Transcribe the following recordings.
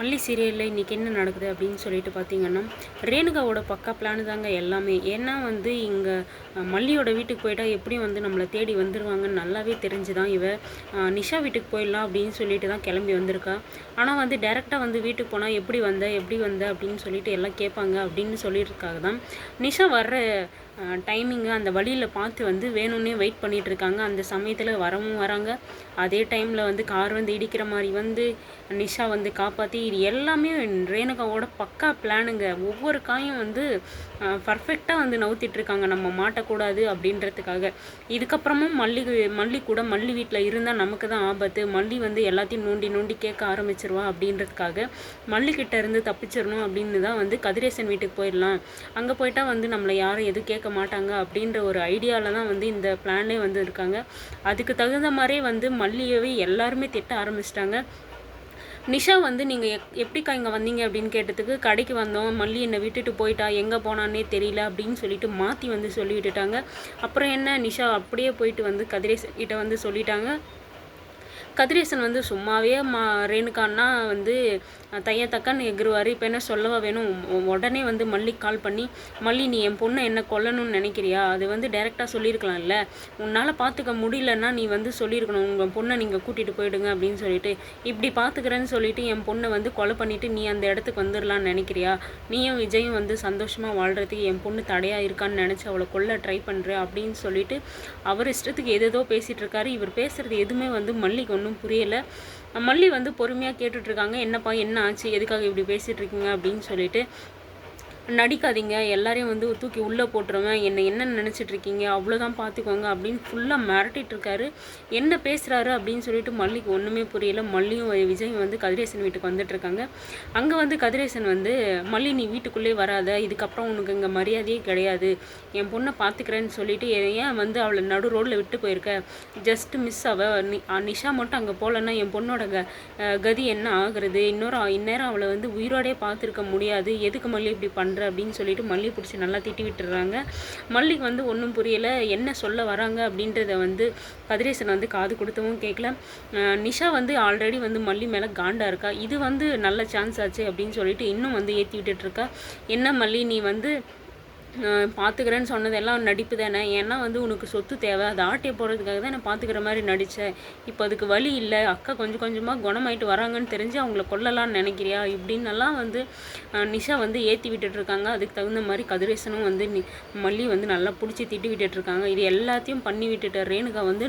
பள்ளி சீரியலில் இன்றைக்கி என்ன நடக்குது அப்படின்னு சொல்லிட்டு பார்த்தீங்கன்னா, ரேணுகாவோட பக்கா பிளான் தாங்க எல்லாமே. ஏன்னா வந்து இங்கே மல்லியோட வீட்டுக்கு போயிட்டா எப்படியும் வந்து நம்மளை தேடி வந்துடுவாங்கன்னு நல்லாவே தெரிஞ்சு தான் நிஷா வீட்டுக்கு போயிடலாம் அப்படின்னு சொல்லிட்டு தான் கிளம்பி வந்திருக்கா. ஆனால் வந்து டேரெக்டாக வந்து வீட்டுக்கு போனால் எப்படி வந்த அப்படின்னு சொல்லிட்டு எல்லாம் கேட்பாங்க அப்படின்னு சொல்லியிருக்காக தான் நிஷா வர்ற டைமிங்கு அந்த வழியில் பார்த்து வந்து வேணும்னே வெயிட் பண்ணிகிட்டு இருக்காங்க. அந்த சமயத்தில் வரவும் வராங்க. அதே டைமில் வந்து கார் வந்து இடிக்கிற மாதிரி வந்து நிஷா வந்து காப்பாற்றி இது எல்லாமே ரேணுகாவோட பக்கா பிளானுங்க. ஒவ்வொரு காயும் வந்து பர்ஃபெக்டாக வந்து நவுத்திட்டுருக்காங்க நம்ம மாட்டக்கூடாது அப்படின்றதுக்காக. இதுக்கப்புறமும் மல்லி வீட்டில் இருந்தால் நமக்கு தான் ஆபத்து. மல்லி வந்து எல்லாத்தையும் நோண்டி கேட்க ஆரம்பிச்சிருவா அப்படின்றதுக்காக மல்லிக்கிட்ட இருந்து தப்பிச்சிடணும் அப்படின்னு தான் வந்து கதிரேசன் வீட்டுக்கு போயிடலாம். அங்கே போயிட்டா வந்து நம்மளை யாரும் எதுவும் கேட்க மாட்டாங்க அப்படின்ற ஒரு ஐடியாவில் தான் வந்து இந்த பிளானே வந்து இருக்காங்க. அதுக்கு தகுந்த மாதிரியே வந்து மல்லியவே எல்லாருமே திட்ட ஆரம்பிச்சிட்டாங்க. நிஷா வந்து நீங்கள் எப்படிக்கா இங்கே வந்தீங்க அப்படின்னு கேட்டதுக்கு, கடைக்கு வந்தோம், மல்லி என்னை விட்டுட்டு போயிட்டா, எங்கே போனான்னே தெரியல அப்படின்னு சொல்லிட்டு மாற்றி வந்து சொல்லி விட்டுட்டாங்க. அப்புறம் என்ன, நிஷா அப்படியே போயிட்டு வந்து கதிரேசன் கிட்ட வந்து சொல்லிட்டாங்க. கதிரேசன் வந்து சும்மாவே ரேணுகான்னா வந்து தக்கன்னு எகிருவார். இப்போ என்ன சொல்லவா வேணும்? உடனே வந்து மல்லிக்கு கால் பண்ணி, மல்லி நீ என் பொண்ணை என்ன கொல்லணும்னு நினைக்கிறியா? அது வந்து டைரெக்டாக சொல்லியிருக்கலாம்ல. உன்னால் பார்த்துக்க முடியலன்னா நீ வந்து சொல்லியிருக்கணும், உங்கள் பொண்ணை நீங்கள் கூட்டிகிட்டு போயிடுங்க அப்படின்னு சொல்லிட்டு. இப்படி பார்த்துக்கிறேன்னு சொல்லிட்டு என் பொண்ணை வந்து கொலை பண்ணிவிட்டு நீ அந்த இடத்துக்கு வந்துடலான்னு நினைக்கிறியா? நீயும் விஜயும் வந்து சந்தோஷமாக வாழ்கிறதுக்கு என் பொண்ணு தடையாக இருக்கான்னு நினச்சி அவளை கொல்ல ட்ரை பண்ணுற அப்படின்னு சொல்லிட்டு அவர் இஷ்டத்துக்கு எதோ பேசிகிட்டு இருக்காரு. இவர் பேசுகிறது எதுவுமே வந்து மல்லிக்கு ஒன்றும் புரியலை. மல்லி வந்து பொறுமையாக கேட்டுட்ருக்காங்க. என்னப்பா என்ன ஆச்சு, எதுக்காக இப்படி பேசிகிட்டு இருக்கீங்க அப்படின்னு சொல்லிட்டு. நடிக்காதீங்க, எல்லாரையும் வந்து தூக்கி உள்ளே போட்டுருவேன், என்ன நினச்சிட்ருக்கீங்க, அவ்வளோதான் பார்த்துக்கோங்க அப்படின்னு ஃபுல்லாக மிரட்டிகிட்ருக்காரு. என்ன பேசுகிறாரு அப்படின்னு சொல்லிட்டு மல்லிக்கு ஒன்றுமே புரியல. மல்லியும் விஜயும் வந்து கதிரேசன் வீட்டுக்கு வந்துட்டுருக்காங்க. அங்கே வந்து கதிரேசன் வந்து, மல்லி நீ வீட்டுக்குள்ளே வராத, இதுக்கப்புறம் உனக்கு இங்கே மரியாதையே கிடையாது, என் பொண்ணை பார்த்துக்கிறேன்னு சொல்லிட்டு ஏன் வந்து அவளை நடு ரோடில் விட்டு போயிருக்க? ஜஸ்ட் மிஸ் நிஷா மட்டும் அங்கே போகலன்னா என் பொண்ணோட கதி என்ன ஆகுறது? இந்நேரம் அவளை வந்து உயிரோடே பார்த்துருக்க முடியாது, எதுக்கு மல்லி இப்படி பண்ணுற அப்படின்னு சொல்லிட்டு மல்லி பிடிச்சி நல்லா திட்டி விட்டுறாங்க. மல்லிக்கு வந்து ஒன்றும் புரியலை, என்ன சொல்ல வராங்க அப்படின்றத வந்து கதிரேசன் வந்து காது கொடுத்தவும் கேட்கல. நிஷா வந்து ஆல்ரெடி வந்து மல்லி மேலே காண்டா இருக்கா. இது வந்து நல்ல சான்ஸ் ஆச்சு அப்படின்னு சொல்லிட்டு இன்னும் வந்து ஏற்றி விட்டுட்ருக்கா. என்ன மல்லி நீ வந்து பார்த்துக்கிறேன்னு சொன்னதெல்லாம் நடிப்பு தானே? ஏன்னா வந்து உனக்கு சொத்து தேவை, அதை ஆட்டிய போகிறதுக்காக தான் நான் பார்த்துக்கிற மாதிரி நடித்தேன். இப்போ அதுக்கு வழி இல்லை, அக்கா கொஞ்சம் கொஞ்சமாக குணமாயிட்டு வராங்கன்னு தெரிஞ்சு அவங்கள கொல்லலான்னு நினைக்கிறியா இப்படின்னெல்லாம் வந்து நிஷா வந்து ஏற்றி விட்டுட்ருக்காங்க. அதுக்கு தகுந்த மாதிரி கதிரேசனும் வந்து மல்லி வந்து நல்லா பிடிச்சி திட்டி விட்டுட்ருக்காங்க. இது எல்லாத்தையும் பண்ணி விட்டுட்ட ரேணுகா வந்து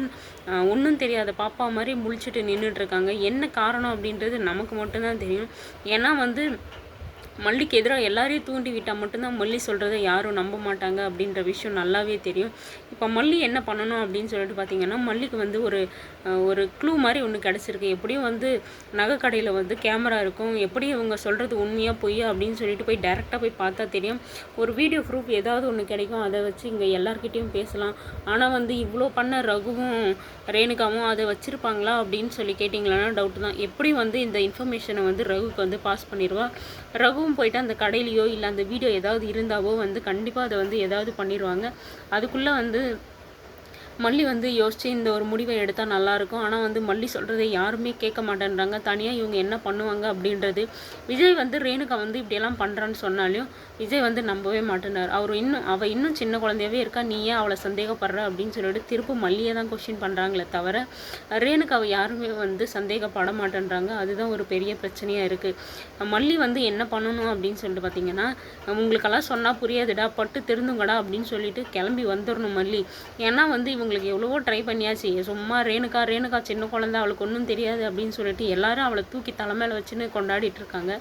ஒன்றும் தெரியாத பாப்பா மாதிரி முழிச்சிட்டு நின்றுட்டுருக்காங்க. என்ன காரணம் அப்படின்றது நமக்கு மட்டும்தான் தெரியும். ஏன்னா வந்து மல்லிக்கு எதிராக எல்லாரையும் தூண்டி விட்டால் மட்டும்தான் மல்லி சொல்கிறத யாரும் நம்ப மாட்டாங்க அப்படின்ற விஷயம் நல்லாவே தெரியும். இப்போ மல்லி என்ன பண்ணணும் அப்படின்னு சொல்லிட்டு பார்த்தீங்கன்னா, மல்லிக்கு வந்து ஒரு க்ளூ மாதிரி ஒன்று கிடச்சிருக்கு. எப்படியும் வந்து நகை கடையில் வந்து கேமரா இருக்கும், எப்படியும் இவங்க சொல்கிறது உண்மையாக பொய்யா அப்படின்னு சொல்லிட்டு போய் டேரெக்டாக போய் பார்த்தா தெரியும். ஒரு வீடியோ ப்ரூஃப் ஏதாவது ஒன்று கிடைக்கும், அதை வச்சு இங்கே எல்லார்கிட்டையும் பேசலாம். ஆனால் வந்து இவ்வளோ பண்ண ரகுவும் ரேணுகாவும் அதை வச்சுருப்பாங்களா அப்படின்னு சொல்லி கேட்டிங்களான்னா டவுட் தான். எப்படி வந்து இந்த இன்ஃபர்மேஷனை வந்து ரகுக்கு வந்து பாஸ் பண்ணிடுவா. ரகுவும் போயிட்டு அந்த கடையிலையோ இல்லை அந்த வீடியோ ஏதாவது இருந்தாவோ வந்து கண்டிப்பாக அதை வந்து ஏதாவது பண்ணிடுவாங்க. அதுக்குள்ளே வந்து மல்லி வந்து யோசித்து இந்த ஒரு முடிவை எடுத்தால் நல்லாயிருக்கும். ஆனால் வந்து மல்லி சொல்கிறத யாருமே கேட்க மாட்டேன்றாங்க. தனியாக இவங்க என்ன பண்ணுவாங்க அப்படின்றது. விஜய் வந்து ரேணுகா வந்து இப்படியெல்லாம் பண்ணுறான்னு சொன்னாலையும் விஜய் வந்து நம்பவே மாட்டேனார். அவள் இன்னும் சின்ன குழந்தையாவே இருக்கா, நீ ஏன் அவளை சந்தேகப்படுற அப்படின்னு சொல்லிட்டு திரும்ப மல்லியை தான் கொஸ்டின் பண்ணுறாங்களே தவிர ரேணுகாவை யாருமே வந்து சந்தேகப்பட மாட்டேன்றாங்க. அதுதான் ஒரு பெரிய பிரச்சனையாக இருக்குது. மல்லி வந்து என்ன பண்ணணும் அப்படின்னு சொல்லிட்டு பார்த்தீங்கன்னா, உங்களுக்கெல்லாம் சொன்னால் புரியாதுடா, பட்டு திருந்துங்கடா அப்படின்னு சொல்லிட்டு கிளம்பி வந்துடணும் மல்லி. ஏன்னா வந்து இவங்களுக்கு எவ்வளவோ ட்ரை பண்ணியாச்சு. சும்மா ரேணுகா சின்ன குழந்தை, அவளுக்கு ஒன்றும் தெரியாது அப்படின்னு சொல்லிட்டு எல்லாரும் அவளை தூக்கி தலைமையில் வச்சுன்னு கொண்டாடிட்டு இருக்காங்க.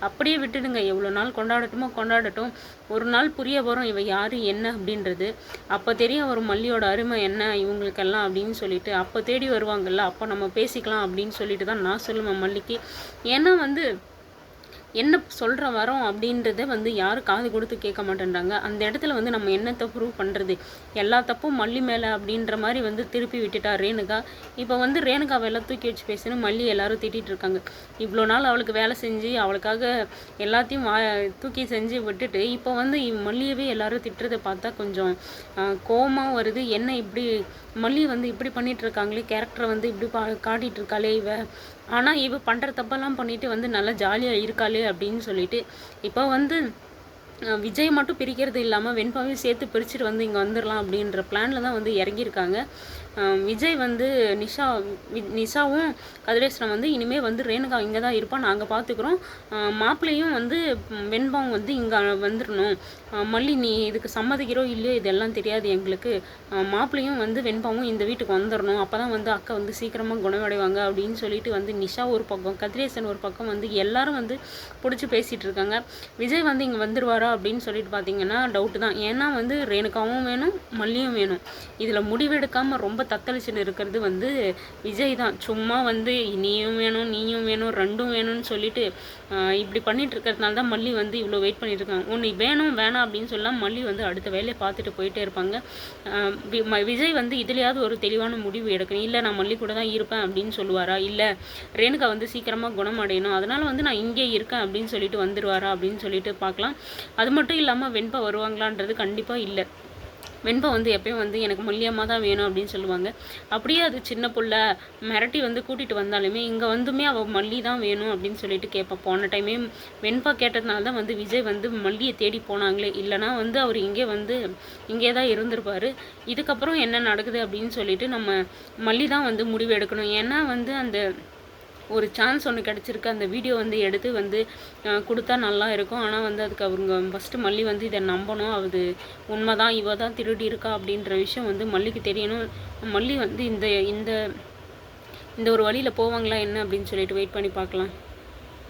அப்படியே விட்டுடுங்க, எவ்வளோ நாள் கொண்டாடட்டும். ஒரு நாள் புரிய வரும் இவ யார் என்ன அப்படின்றது. அப்போ தெரியும் ஒரு மல்லியோட அருமை என்ன இவங்களுக்கெல்லாம் அப்படின்னு சொல்லிட்டு. அப்போ தேடி வருவாங்கல்ல, அப்போ நம்ம பேசிக்கலாம் அப்படின்னு சொல்லிட்டு தான் நான் சொல்லுவேன் மல்லிக்கு. ஏன்னா வந்து என்ன சொல்கிற வரோம் அப்படின்றத வந்து யாரும் காது கொடுத்து கேட்க மாட்டேன்றாங்க. அந்த இடத்துல வந்து நம்ம என்னத்தை ப்ரூவ் பண்ணுறது? எல்லா தப்பும் மல்லி மேலே அப்படின்ற மாதிரி வந்து திருப்பி விட்டுட்டா ரேணுகா. இப்போ வந்து ரேணுகாவை எல்லாம் தூக்கி வச்சு பேசணும், மல்லி எல்லாரும் திட்டிகிட்டு இருக்காங்க. இவ்வளோ நாள் அவளுக்கு வேலை செஞ்சு அவளுக்காக எல்லாத்தையும் தூக்கி செஞ்சு விட்டுட்டு இப்போ வந்து மல்லியவே எல்லாரும் திட்டுறதை பார்த்தா கொஞ்சம் கோபமாக வருது. என்ன இப்படி மல்லி வந்து இப்படி பண்ணிகிட்ருக்காங்களே, கேரக்டரை வந்து இப்படி காட்டிகிட்டு இருக்காளே இவ ஆனால் இவ பண்ணுற தப்பெல்லாம் பண்ணிட்டு வந்து நல்லா ஜாலியாக இருக்காளே அப்படின்னு சொல்லிட்டு இப்போ வந்து விஜய் மட்டும் பிரிக்கிறது இல்லாமல் வெண்பாவையும் சேர்த்து பிரிச்சுட்டு வந்து இங்கே வந்துடலாம் அப்படின்ற பிளானில் தான் வந்து இறங்கியிருக்காங்க. விஜய் வந்து நிஷாவும் கதிரேசனும் வந்து இனிமேல் வந்து ரேணுகா இங்கே தான் இருப்பான், நாங்கள் பார்த்துக்குறோம், மாப்பிள்ளையும் வந்து வெண்பாவும் வந்து இங்கே வந்துடணும், மல்லி நீ இதுக்கு சம்மதிக்கிறோ இல்லையோ இதெல்லாம் தெரியாது எங்களுக்கு, மாப்பிள்ளையும் வந்து வெண்பாவும் இந்த வீட்டுக்கு வந்துடணும், அப்போ தான் வந்து அக்கா வந்து சீக்கிரமாக குணமடைவாங்க அப்படின்னு சொல்லிட்டு வந்து நிஷா ஒரு பக்கம் கதிரேசன் ஒரு பக்கம் வந்து எல்லாரும் வந்து பிடிச்சி பேசிகிட்டு இருக்காங்க. விஜய் வந்து இங்கே வந்துடுவாரா அப்படின்னு சொல்லிட்டு பார்த்தீங்கன்னா டவுட்டு தான். ஏன்னா வந்து ரேணுகாவும் வேணும், மல்லியும் வேணும். இதில் முடிவெடுக்காமல் ரொம்ப தத்தளிச்சுன்னு இருக்கிறது வந்து விஜய் தான். சும்மா வந்து நீயும் வேணும் நீயும் வேணும் ரெண்டும் வேணும்னு சொல்லிட்டு இப்படி பண்ணிட்டு இருக்கிறதுனால தான் மல்லி வந்து இவ்வளோ வெயிட் பண்ணிட்டு இருக்காங்க. ஒன்று வேணும் வேணாம் அப்படின்னு சொல்லலாம், மல்லி வந்து அடுத்த வேலையை பார்த்துட்டு போயிட்டே இருப்பாங்க. விஜய் வந்து இதுலையாவது ஒரு தெளிவான முடிவு எடுக்கணும். இல்லை நான் மல்லி கூட தான் இருப்பேன் அப்படின்னு சொல்லுவாரா, இல்லை ரேணுகா வந்து சீக்கிரமாக குணமடையணும் அதனால் வந்து நான் இங்கே இருக்கேன் அப்படின்னு சொல்லிட்டு வந்துடுவாரா அப்படின்னு சொல்லிட்டு பார்க்கலாம். அது மட்டும் இல்லாமல் வெண்பா வருவாங்களான்றது கண்டிப்பாக இல்லை. வெண்பா வந்து எப்பயும் வந்து எனக்கு மல்லியம்மா தான் வேணும் அப்படின்னு சொல்லுவாங்க. அப்படியே அது சின்ன பிள்ளை மிரட்டி வந்து கூட்டிகிட்டு வந்தாலுமே இங்கே வந்துமே அவள் மல்லி தான் வேணும் அப்படின்னு சொல்லிட்டு கேட்பா. போன டைமே வெண்பா கேட்டதுனால தான் வந்து விஜய் வந்து மல்லியை தேடி போனாங்களே, இல்லைனா வந்து அவர் இங்கே தான் இருந்திருப்பார். இதுக்கப்புறம் என்ன நடக்குது அப்படின்னு சொல்லிட்டு நம்ம மல்லி தான் வந்து முடிவு எடுக்கணும். ஏன்னா வந்து அந்த ஒரு சான்ஸ் ஒன்று கிடச்சிருக்கு, அந்த வீடியோ வந்து எடுத்து வந்து கொடுத்தா நல்லா இருக்கும். ஆனால் வந்து அதுக்கு அவங்க ஃபஸ்ட்டு மல்லி வந்து இதை நம்பணும், அது உண்மை தான், இவ தான் திருடி இருக்கா அப்படின்ற விஷயம் வந்து மல்லிக்கு தெரியணும். மல்லி வந்து இந்த இந்த இந்த ஒரு வழியில் போவாங்களா என்ன அப்படின்னு சொல்லிட்டு வெயிட் பண்ணி பார்க்கலாம்.